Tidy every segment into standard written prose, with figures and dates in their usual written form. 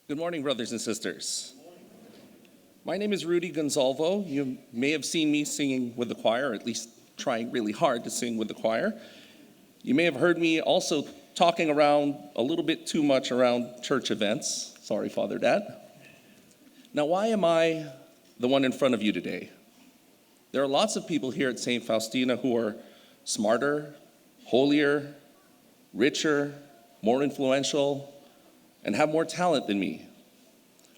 Good morning, brothers and sisters. My name is Rudy Gonzalvo. You may have seen me singing with the choir, or at least trying really hard to sing with the choir. You may have heard me also talking around a little bit too much around church events. Sorry, Father Dad. Now, why am I the one in front of you today? There are lots of people here at St. Faustina who are smarter, holier, richer, more influential, and have more talent than me.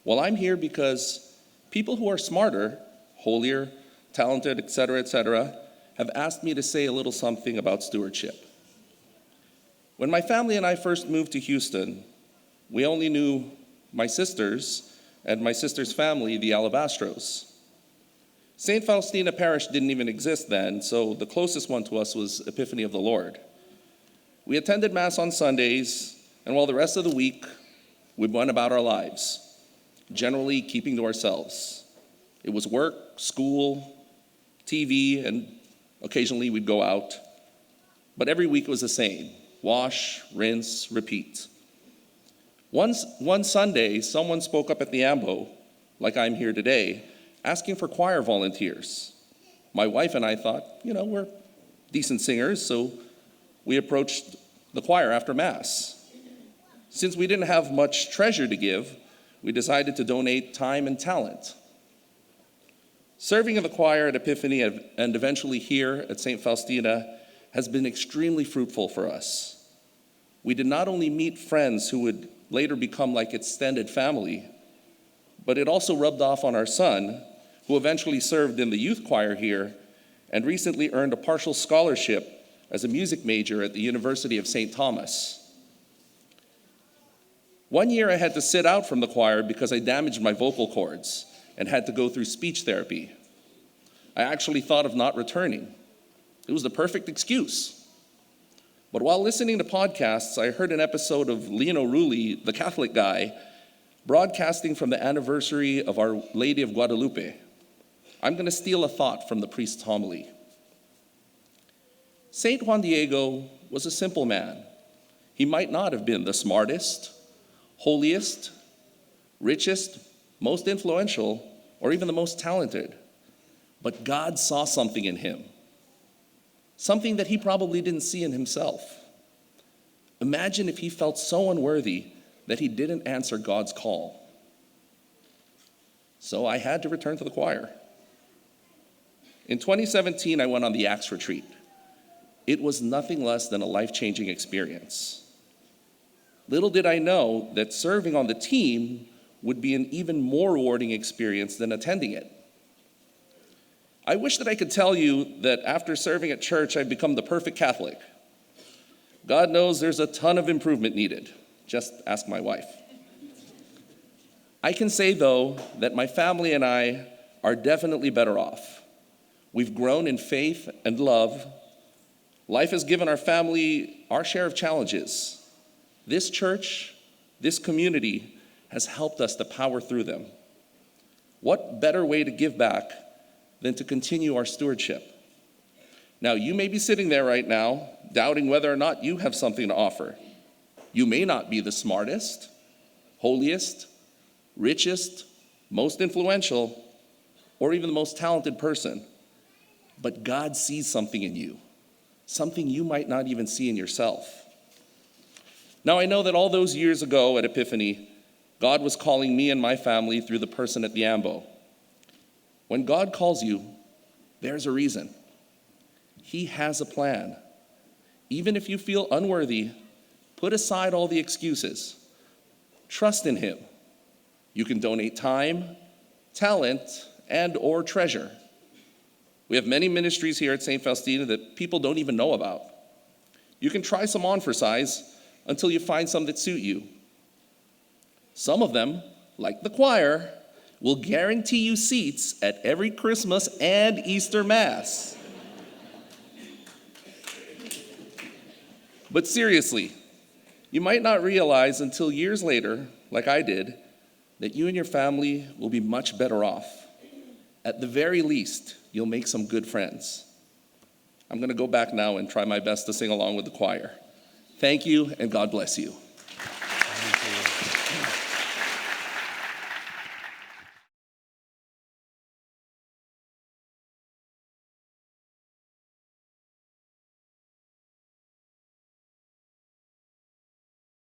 Well, I'm here because people who are smarter, holier, talented, etc., have asked me to say a little something about stewardship. When my family and I first moved to Houston, we only knew my sisters and my sister's family, the Alabastros. St. Faustina Parish didn't even exist then, so the closest one to us was Epiphany of the Lord. We attended Mass on Sundays, and while the rest of the week, we went about our lives, generally keeping to ourselves. It was work, school, TV, and occasionally we'd go out. But every week was the same: wash, rinse, repeat. One Sunday, someone spoke up at the AMBO, like I'm here today, asking for choir volunteers. My wife and I thought, we're decent singers, so we approached the choir after Mass. Since we didn't have much treasure to give, we decided to donate time and talent. Serving in the choir at Epiphany and eventually here at St. Faustina has been extremely fruitful for us. We did not only meet friends who would later become like extended family, but it also rubbed off on our son, who eventually served in the youth choir here and recently earned a partial scholarship as a music major at the University of St. Thomas. One year I had to sit out from the choir because I damaged my vocal cords and had to go through speech therapy. I actually thought of not returning. It was the perfect excuse. But while listening to podcasts, I heard an episode of Lino Rulli, the Catholic guy, broadcasting from the anniversary of Our Lady of Guadalupe. I'm going to steal a thought from the priest's homily. Saint Juan Diego was a simple man. He might not have been the smartest, holiest, richest, most influential, or even the most talented. But God saw something in him, something that he probably didn't see in himself. Imagine if he felt so unworthy that he didn't answer God's call. So I had to return to the choir. In 2017, I went on the Acts retreat. It was nothing less than a life-changing experience. Little did I know that serving on the team would be an even more rewarding experience than attending it. I wish that I could tell you that after serving at church, I've become the perfect Catholic. God knows there's a ton of improvement needed. Just ask my wife. I can say, though, that my family and I are definitely better off. We've grown in faith and love. Life has given our family our share of challenges. This church, this community, has helped us to power through them. What better way to give back than to continue our stewardship? Now, you may be sitting there right now, doubting whether or not you have something to offer. You may not be the smartest, holiest, richest, most influential, or even the most talented person. But God sees something in you, something you might not even see in yourself. Now, I know that all those years ago at Epiphany, God was calling me and my family through the person at the AMBO. When God calls you, there's a reason. He has a plan. Even if you feel unworthy, put aside all the excuses. Trust in Him. You can donate time, talent, and/or treasure. We have many ministries here at St. Faustina that people don't even know about. You can try some on for size until you find some that suit you. Some of them, like the choir, will guarantee you seats at every Christmas and Easter Mass. But seriously, you might not realize until years later, like I did, that you and your family will be much better off. At the very least, you'll make some good friends. I'm going to go back now and try my best to sing along with the choir. Thank you, and God bless you.